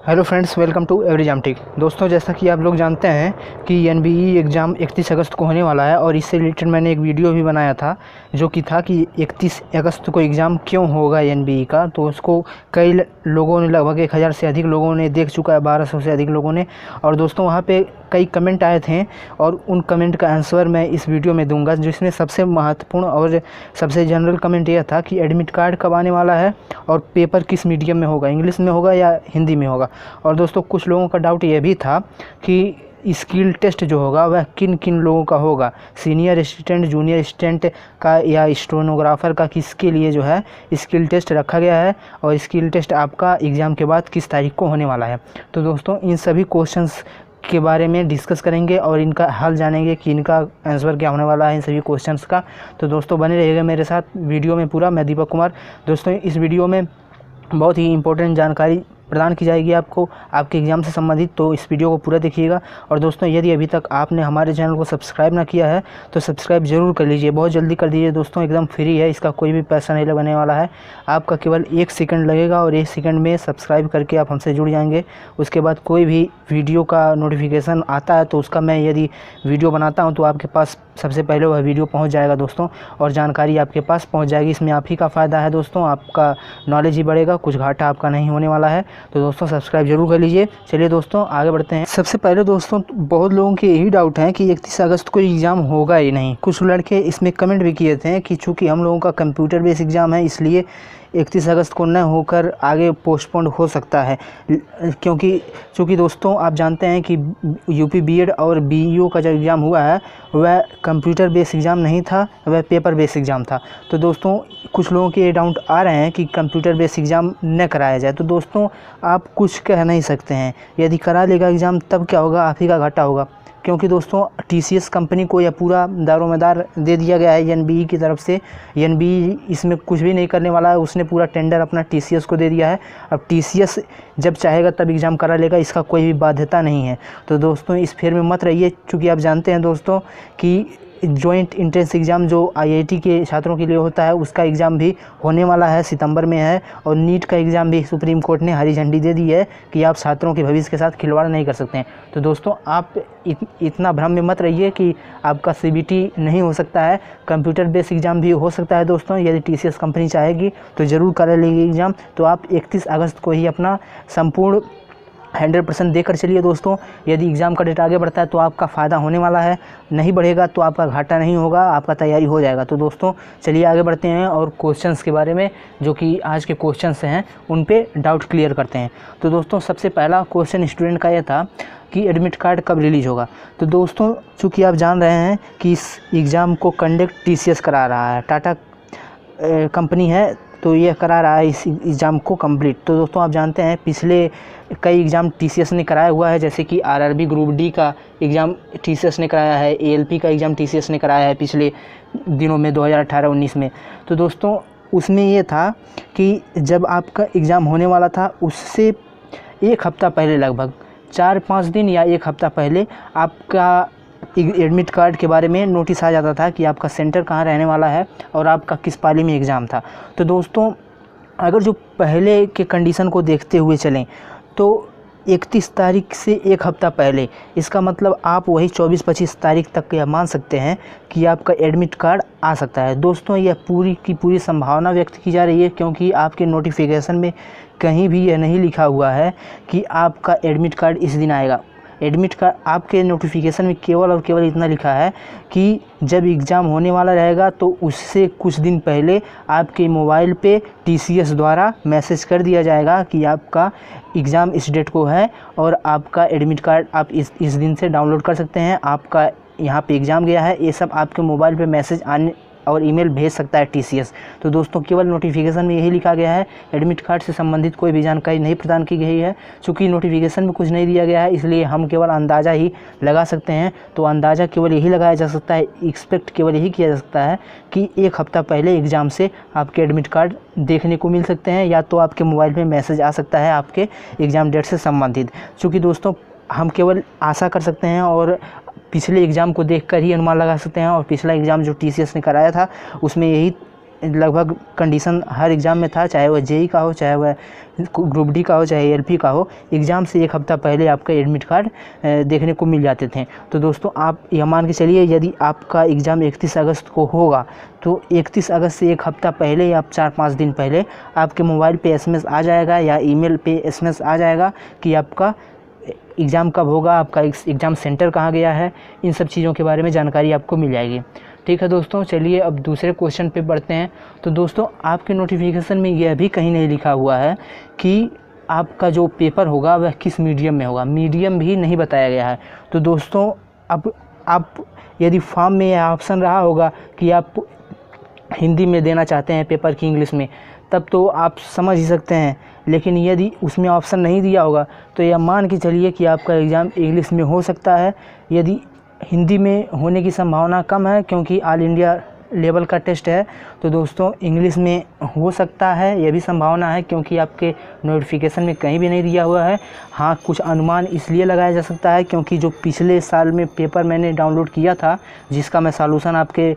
Hello friends, welcome to एवरीजाम tech. दोस्तों, जैसा कि आप लोग जानते हैं कि एनबीई एग्ज़ाम 31 अगस्त को होने वाला है और इससे रिलेटेड मैंने एक वीडियो भी बनाया था जो कि था कि 31 अगस्त को एग्ज़ाम क्यों होगा एनबीई का। तो उसको कई लोगों ने, लगभग 1000 से अधिक लोगों ने देख चुका है, 1200 से अधिक लोगों ने। और दोस्तों, वहाँ पे कई कमेंट आए थे और उन कमेंट का आंसर मैं इस वीडियो में दूंगा, जिसमें सबसे महत्वपूर्ण और सबसे जनरल कमेंट यह था कि एडमिट कार्ड कब आने वाला है और पेपर किस मीडियम में होगा, इंग्लिश में होगा या हिंदी में होगा। और दोस्तों, कुछ लोगों का डाउट ये भी था कि स्किल टेस्ट जो होगा वह किन किन लोगों का होगा, सीनियर असिस्टेंट, जूनियर असिस्टेंट का या स्टेनोग्राफर का, किसके लिए जो है स्किल टेस्ट रखा गया है और स्किल टेस्ट आपका एग्ज़ाम के बाद किस तारीख को होने वाला है। तो दोस्तों, इन सभी क्वेश्चंस के बारे में डिस्कस करेंगे और इनका हल जानेंगे कि इनका आंसर क्या होने वाला है इन सभी क्वेश्चंस का। तो दोस्तों, बने रहिएगा मेरे साथ वीडियो में पूरा। मैं दीपक कुमार। दोस्तों, इस वीडियो में बहुत ही इंपॉर्टेंट जानकारी प्रदान की जाएगी आपको आपके एग्ज़ाम से संबंधित, तो इस वीडियो को पूरा देखिएगा। और दोस्तों, यदि अभी तक आपने हमारे चैनल को सब्सक्राइब ना किया है तो सब्सक्राइब ज़रूर कर लीजिए, बहुत जल्दी कर दीजिए दोस्तों। एकदम फ्री है, इसका कोई भी पैसा नहीं लगने वाला है। आपका केवल 1 सेकंड लगेगा और 1 सेकंड में सब्सक्राइब करके आप हमसे जुड़ जाएंगे। उसके बाद कोई भी वीडियो का नोटिफिकेशन आता है तो उसका मैं यदि वीडियो बनाता हूं तो आपके पास सबसे पहले वह वीडियो पहुंच जाएगा दोस्तों, और जानकारी आपके पास पहुंच जाएगी। इसमें आप ही का फ़ायदा है दोस्तों, आपका नॉलेज ही बढ़ेगा, कुछ घाटा आपका नहीं होने वाला है। तो दोस्तों, सब्सक्राइब जरूर कर लीजिए। चलिए दोस्तों, आगे बढ़ते हैं। सबसे पहले दोस्तों, बहुत लोगों के यही डाउट है कि 31 अगस्त को एग्ज़ाम होगा ही नहीं। कुछ लड़के इसमें कमेंट भी किए थे कि चूँकि हम लोगों का कंप्यूटर बेस्ड एग्ज़ाम है इसलिए 31 अगस्त को न होकर आगे पोस्टपोन्ड हो सकता है, क्योंकि दोस्तों आप जानते हैं कि यूपी बीएड और बीईओ का जो एग्ज़ाम हुआ है वह कंप्यूटर बेस्ड एग्ज़ाम नहीं था, वह पेपर बेस्ड एग्ज़ाम था। तो दोस्तों, कुछ लोगों के ये डाउट आ रहे हैं कि कंप्यूटर बेस्ड एग्ज़ाम न कराया जाए। तो दोस्तों, आप कुछ कह नहीं सकते हैं। यदि करा लेगा एग्ज़ाम तब क्या होगा, आप ही का घाटा होगा, क्योंकि दोस्तों टीसीएस कंपनी को यह पूरा दारोमदार दे दिया गया है एनबीई की तरफ से। एनबीई इसमें कुछ भी नहीं करने वाला है, उसने पूरा टेंडर अपना टीसीएस को दे दिया है। अब टीसीएस जब चाहेगा तब एग्ज़ाम करा लेगा, इसका कोई भी बाध्यता नहीं है। तो दोस्तों, इस फेर में मत रहिए, चूँकि आप जानते हैं दोस्तों कि जॉइंट एंट्रेंस एग्ज़ाम जो आईआईटी के छात्रों के लिए होता है उसका एग्ज़ाम भी होने वाला है, सितंबर में है। और नीट का एग्ज़ाम भी सुप्रीम कोर्ट ने हरी झंडी दे दी है कि आप छात्रों के भविष्य के साथ खिलवाड़ नहीं कर सकते हैं। तो दोस्तों, आप इतना भ्रम में मत रहिए कि आपका सीबीटी नहीं हो सकता है, कंप्यूटर बेस्ड एग्ज़ाम भी हो सकता है दोस्तों। यदि टीसीएस कंपनी चाहेगी तो ज़रूर करा लेगी एग्ज़ाम। तो आप 31 अगस्त को ही अपना संपूर्ण 100% देकर चलिए दोस्तों। यदि एग्ज़ाम का डेट आगे बढ़ता है तो आपका फ़ायदा होने वाला है, नहीं बढ़ेगा तो आपका घाटा नहीं होगा, आपका तैयारी हो जाएगा। तो दोस्तों, चलिए आगे बढ़ते हैं और क्वेश्चंस के बारे में, जो कि आज के क्वेश्चंस हैं उन पे डाउट क्लियर करते हैं। तो दोस्तों, सबसे पहला क्वेश्चन स्टूडेंट का यह था कि एडमिट कार्ड कब रिलीज़ होगा। तो दोस्तों, चूँकि आप जान रहे हैं कि इस एग्ज़ाम को कंडक्ट टीसीएस करा रहा है, टाटा कंपनी है, तो यह करा रहा है इस एग्ज़ाम को कंप्लीट। तो दोस्तों, आप जानते हैं पिछले कई एग्ज़ाम टीसीएस ने कराया हुआ है, जैसे कि आरआरबी ग्रुप डी का एग्ज़ाम टीसीएस ने कराया है, एएलपी का एग्ज़ाम टीसीएस ने कराया है पिछले दिनों में 2018-19 में। तो दोस्तों, उसमें ये था कि जब आपका एग्ज़ाम होने वाला था उससे 1 हफ़्ता पहले, लगभग 4-5 दिन या 1 हफ़्ता पहले आपका एडमिट कार्ड के बारे में नोटिस आ जाता था कि आपका सेंटर कहाँ रहने वाला है और आपका किस पाली में एग्ज़ाम था। तो दोस्तों, अगर जो पहले के कंडीशन को देखते हुए चलें तो 31 तारीख से 1 हफ़्ता पहले, इसका मतलब आप वही 24-25 तारीख तक यह मान सकते हैं कि आपका एडमिट कार्ड आ सकता है। दोस्तों, यह पूरी की पूरी संभावना व्यक्त की जा रही है, क्योंकि आपके नोटिफिकेशन में कहीं भी यह नहीं लिखा हुआ है कि आपका एडमिट कार्ड इस दिन आएगा। एडमिट कार्ड आपके नोटिफिकेशन में केवल और केवल इतना लिखा है कि जब एग्ज़ाम होने वाला रहेगा तो उससे कुछ दिन पहले आपके मोबाइल पे टीसीएस द्वारा मैसेज कर दिया जाएगा कि आपका एग्ज़ाम इस डेट को है और आपका एडमिट कार्ड आप इस दिन से डाउनलोड कर सकते हैं, आपका यहाँ पे एग्ज़ाम गया है। ये सब आपके मोबाइल पे मैसेज आने और ईमेल भेज सकता है टीसीएस। तो दोस्तों, केवल नोटिफिकेशन में यही लिखा गया है, एडमिट कार्ड से संबंधित कोई भी जानकारी नहीं प्रदान की गई है। चूँकि नोटिफिकेशन में कुछ नहीं दिया गया है, इसलिए हम केवल अंदाज़ा ही लगा सकते हैं। तो अंदाज़ा केवल यही लगाया जा सकता है, एक्सपेक्ट केवल यही किया जा सकता है कि 1 हफ़्ता पहले एग्ज़ाम से आपके एडमिट कार्ड देखने को मिल सकते हैं, या तो आपके मोबाइल में मैसेज आ सकता है आपके एग्ज़ाम डेट से संबंधित। चूँकि दोस्तों, हम केवल आशा कर सकते हैं और पिछले एग्ज़ाम को देखकर ही अनुमान लगा सकते हैं, और पिछला एग्ज़ाम जो टीसीएस ने कराया था उसमें यही लगभग कंडीशन हर एग्ज़ाम में था, चाहे वह जेई का हो, चाहे वह ग्रुप डी का हो, चाहे एलपी का हो। एग्ज़ाम से 1 हफ़्ता पहले आपका एडमिट कार्ड देखने को मिल जाते थे। तो दोस्तों आप यह मान के चलिए, यदि आपका एग्ज़ाम 31 अगस्त को होगा तो 31 अगस्त से 1 हफ़्ता पहले या 4-5 दिन पहले आपके मोबाइल पे SMS आ जाएगा या ईमेल पे SMS आ जाएगा कि आपका एग्ज़ाम कब होगा, आपका एग्ज़ाम सेंटर कहाँ गया है। इन सब चीज़ों के बारे में जानकारी आपको मिल जाएगी। ठीक है दोस्तों, चलिए अब दूसरे क्वेश्चन पे बढ़ते हैं। तो दोस्तों आपके नोटिफिकेशन में यह भी कहीं नहीं लिखा हुआ है कि आपका जो पेपर होगा वह किस मीडियम में होगा, मीडियम भी नहीं बताया गया है। तो दोस्तों अब आप यदि फॉर्म में यह ऑप्शन रहा होगा कि आप हिंदी में देना चाहते हैं पेपर की इंग्लिश में, तब तो आप समझ ही सकते हैं। लेकिन यदि उसमें ऑप्शन नहीं दिया होगा तो यह मान के चलिए कि आपका एग्ज़ाम इंग्लिश में हो सकता है। यदि हिंदी में होने की संभावना कम है क्योंकि ऑल इंडिया लेवल का टेस्ट है, तो दोस्तों इंग्लिश में हो सकता है, यह भी संभावना है क्योंकि आपके नोटिफिकेशन में कहीं भी नहीं दिया हुआ है। हाँ, कुछ अनुमान इसलिए लगाया जा सकता है क्योंकि जो पिछले साल में पेपर मैंने डाउनलोड किया था, जिसका मैं सॉल्यूशन आपके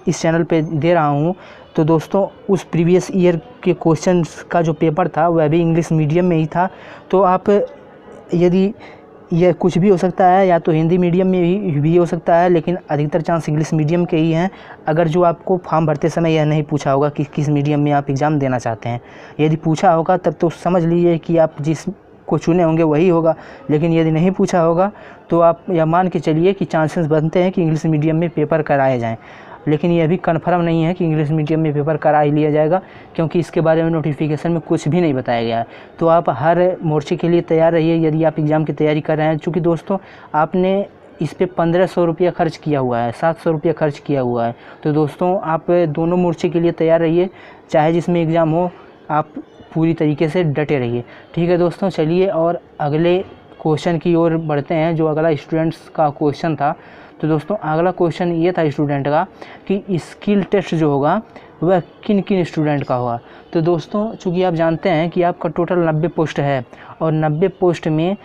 इस चैनल पे दे रहा हूँ, तो दोस्तों उस प्रीवियस ईयर के क्वेश्चंस का जो पेपर था वह भी इंग्लिश मीडियम में ही था। तो आप यदि यह कुछ भी हो सकता है, या तो हिंदी मीडियम में भी हो सकता है, लेकिन अधिकतर चांस इंग्लिश मीडियम के ही हैं। अगर जो आपको फॉर्म भरते समय यह नहीं पूछा होगा कि किस मीडियम में आप एग्ज़ाम देना चाहते हैं, यदि पूछा होगा तब तो समझ लीजिए कि आप जिस को चुने होंगे वही होगा। लेकिन यदि नहीं पूछा होगा तो आप यह मान के चलिए कि चांसेस बनते हैं कि इंग्लिश मीडियम में पेपर कराए जाएँ। लेकिन यह भी कन्फर्म नहीं है कि इंग्लिश मीडियम में पेपर करा ही लिया जाएगा, क्योंकि इसके बारे में नोटिफिकेशन में कुछ भी नहीं बताया गया है। तो आप हर मोर्चे के लिए तैयार रहिए यदि आप एग्ज़ाम की तैयारी कर रहे हैं। चूँकि दोस्तों आपने इस पे 1500 रुपया खर्च किया हुआ है, 700 रुपया खर्च किया हुआ है। तो दोस्तों आप दोनों मोर्चे के लिए तैयार रहिए, चाहे जिसमें एग्ज़ाम हो, आप पूरी तरीके से डटे रहिए। ठीक है दोस्तों, चलिए और अगले क्वेश्चन की ओर बढ़ते हैं, जो अगला स्टूडेंट्स का क्वेश्चन था। तो दोस्तों अगला क्वेश्चन ये था स्टूडेंट का कि स्किल टेस्ट जो होगा वह किन किन स्टूडेंट का होगा। तो दोस्तों चूँकि आप जानते हैं कि आपका टोटल 90 पोस्ट है, और 90 पोस्ट में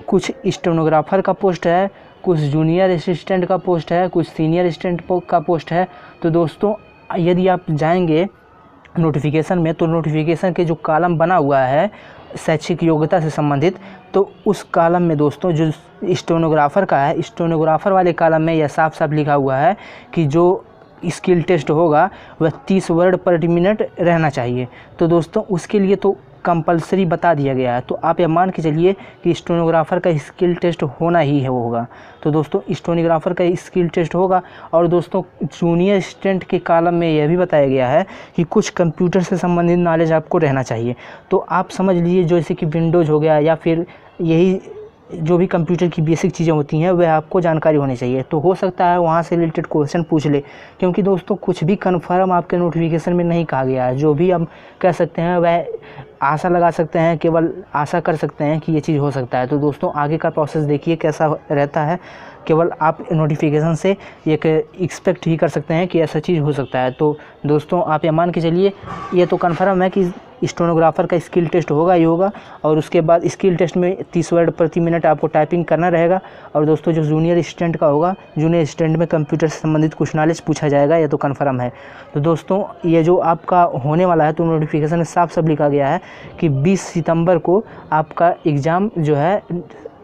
कुछ स्टेनोग्राफर का पोस्ट है, कुछ जूनियर असिस्टेंट का पोस्ट है, कुछ सीनियर असिस्टेंट का पोस्ट है। तो दोस्तों यदि आप जाएंगे नोटिफिकेशन में, तो नोटिफिकेशन के जो कॉलम बना हुआ है शैक्षिक योग्यता से संबंधित, तो उस कॉलम में दोस्तों जो स्टेनोग्राफर का है, स्टेनोग्राफर वाले कॉलम में यह साफ साफ लिखा हुआ है कि जो स्किल टेस्ट होगा वह 30 वर्ड पर मिनट रहना चाहिए। तो दोस्तों उसके लिए तो कंपलसरी बता दिया गया है। तो आप यह मान के चलिए कि स्टेनोग्राफर का स्किल टेस्ट होना ही है होगा। तो दोस्तों स्टेनोग्राफर का स्किल टेस्ट होगा। और दोस्तों जूनियर असिस्टेंट के कॉलम में यह भी बताया गया है कि कुछ कंप्यूटर से संबंधित नॉलेज आपको रहना चाहिए। तो आप समझ लीजिए जैसे कि विंडोज़ हो गया, या फिर यही जो भी कंप्यूटर की बेसिक चीज़ें होती हैं वह आपको जानकारी होनी चाहिए। तो हो सकता है वहाँ से रिलेटेड क्वेश्चन पूछ ले, क्योंकि दोस्तों कुछ भी कन्फर्म आपके नोटिफिकेशन में नहीं कहा गया है। जो भी हम कह सकते हैं वह आशा लगा सकते हैं, केवल आशा कर सकते हैं कि ये चीज़ हो सकता है। तो दोस्तों आगे का प्रोसेस देखिए कैसा रहता है। केवल आप नोटिफिकेशन से एक एक्सपेक्ट ही कर सकते हैं कि ऐसा चीज़ हो सकता है। तो दोस्तों आप ये मान के चलिए, ये तो कन्फर्म है कि स्टेनोग्राफर का स्किल टेस्ट होगा ही होगा। और उसके बाद स्किल टेस्ट में 30 वर्ड प्रति मिनट आपको टाइपिंग करना रहेगा। और दोस्तों जो जूनियर असिस्टेंट का होगा, जूनियर असिस्टेंट में कंप्यूटर से संबंधित कुछ नॉलेज पूछा जाएगा, ये तो कन्फर्म है। तो दोस्तों ये जो आपका होने वाला है, तो नोटिफिकेशन में साफ साफ लिखा गया है कि 20 सितंबर को आपका एग्ज़ाम जो है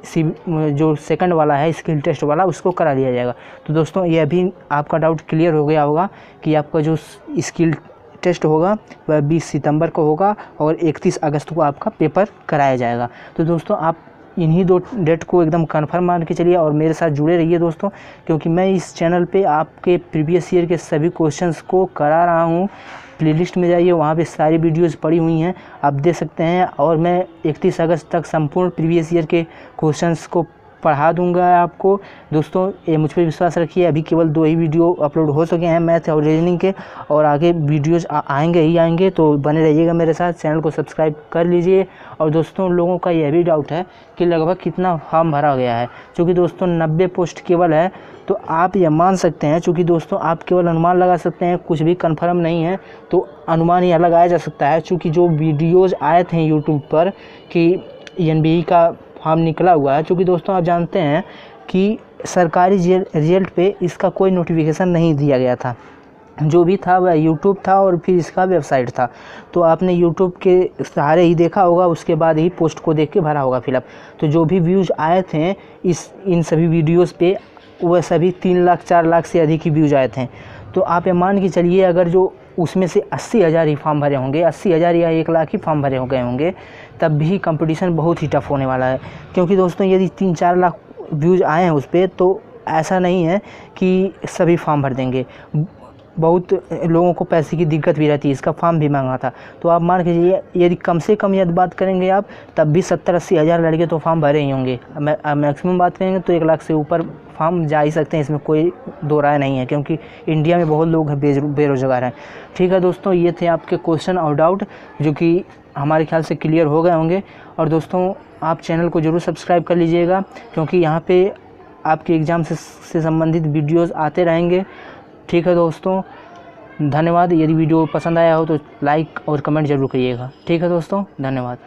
जो सेकंड वाला है स्किल टेस्ट वाला, उसको करा लिया जाएगा। तो दोस्तों ये अभी आपका डाउट क्लियर हो गया होगा कि आपका जो स्किल टेस्ट होगा वह 20 सितंबर को होगा और 31 अगस्त को आपका पेपर कराया जाएगा। तो दोस्तों आप इन्हीं 2 डेट को एकदम कन्फर्म मान के चलिए और मेरे साथ जुड़े रहिए दोस्तों, क्योंकि मैं इस चैनल पे आपके प्रीवियस ईयर के सभी क्वेश्चंस को करा रहा हूँ। प्लेलिस्ट में जाइए, वहाँ पे सारी वीडियोज़ पड़ी हुई हैं, आप देख सकते हैं। और मैं 31 अगस्त तक संपूर्ण प्रीवियस ईयर के क्वेश्चंस को पढ़ा दूंगा आपको। दोस्तों ये मुझ पर विश्वास रखिए, अभी केवल 2 ही वीडियो अपलोड हो सके हैं मैथ और रीजनिंग के, और आगे वीडियोज़ आएंगे ही आएंगे। तो बने रहिएगा मेरे साथ, चैनल को सब्सक्राइब कर लीजिए। और दोस्तों लोगों का यह भी डाउट है कि लगभग कितना फॉर्म भरा गया है, क्योंकि दोस्तों 90 पोस्ट केवल है। तो आप यह मान सकते हैं, चूँकि दोस्तों आप केवल अनुमान लगा सकते हैं, कुछ भी कंफर्म नहीं है, तो अनुमान यह लगाया जा सकता है। चूँकि जो वीडियोज़ आए थे यूट्यूब पर कि NBE का फॉर्म निकला हुआ है, क्योंकि दोस्तों आप जानते हैं कि सरकारी रिजल्ट पे इसका कोई नोटिफिकेशन नहीं दिया गया था। जो भी था वह यूट्यूब था और फिर इसका वेबसाइट था। तो आपने यूट्यूब के सहारे ही देखा होगा, उसके बाद ही पोस्ट को देख के भरा होगा फिलअप। तो जो भी व्यूज़ आए थे इन सभी वीडियोस पे, वह सभी 3 लाख 4 लाख से अधिक ही व्यूज़ आए थे। तो आप ये मान के चलिए, अगर जो उसमें से 80,000 ही फॉर्म भरे होंगे, 80,000 या 1 लाख ही फॉर्म भरे हो गए होंगे, तब भी कंपटीशन बहुत ही टफ होने वाला है। क्योंकि दोस्तों यदि 3-4 लाख व्यूज़ आए हैं उस पर, तो ऐसा नहीं है कि सभी फॉर्म भर देंगे। बहुत लोगों को पैसे की दिक्कत भी रहती है, इसका फॉर्म भी महंगा था। तो आप मान के चलिए, यदि कम से कम यदि बात करेंगे आप, तब भी 70-80 हज़ार लड़के तो फॉर्म भरे ही होंगे। मैक्सिमम बात करेंगे तो 1 लाख से ऊपर फॉर्म जा ही सकते हैं, इसमें कोई दो राय नहीं है, क्योंकि इंडिया में बहुत लोग बेरोज़गार हैं। ठीक है दोस्तों, ये थे आपके क्वेश्चन और डाउट, जो कि हमारे ख्याल से क्लियर हो गए होंगे। और दोस्तों, आप चैनल को ज़रूर सब्सक्राइब कर लीजिएगा, क्योंकि यहाँ पे आपके एग्ज़ाम से संबंधित वीडियोज़ आते रहेंगे। ठीक है दोस्तों, धन्यवाद। यदि वीडियो पसंद आया हो तो लाइक और कमेंट ज़रूर करिएगा। ठीक है दोस्तों, धन्यवाद।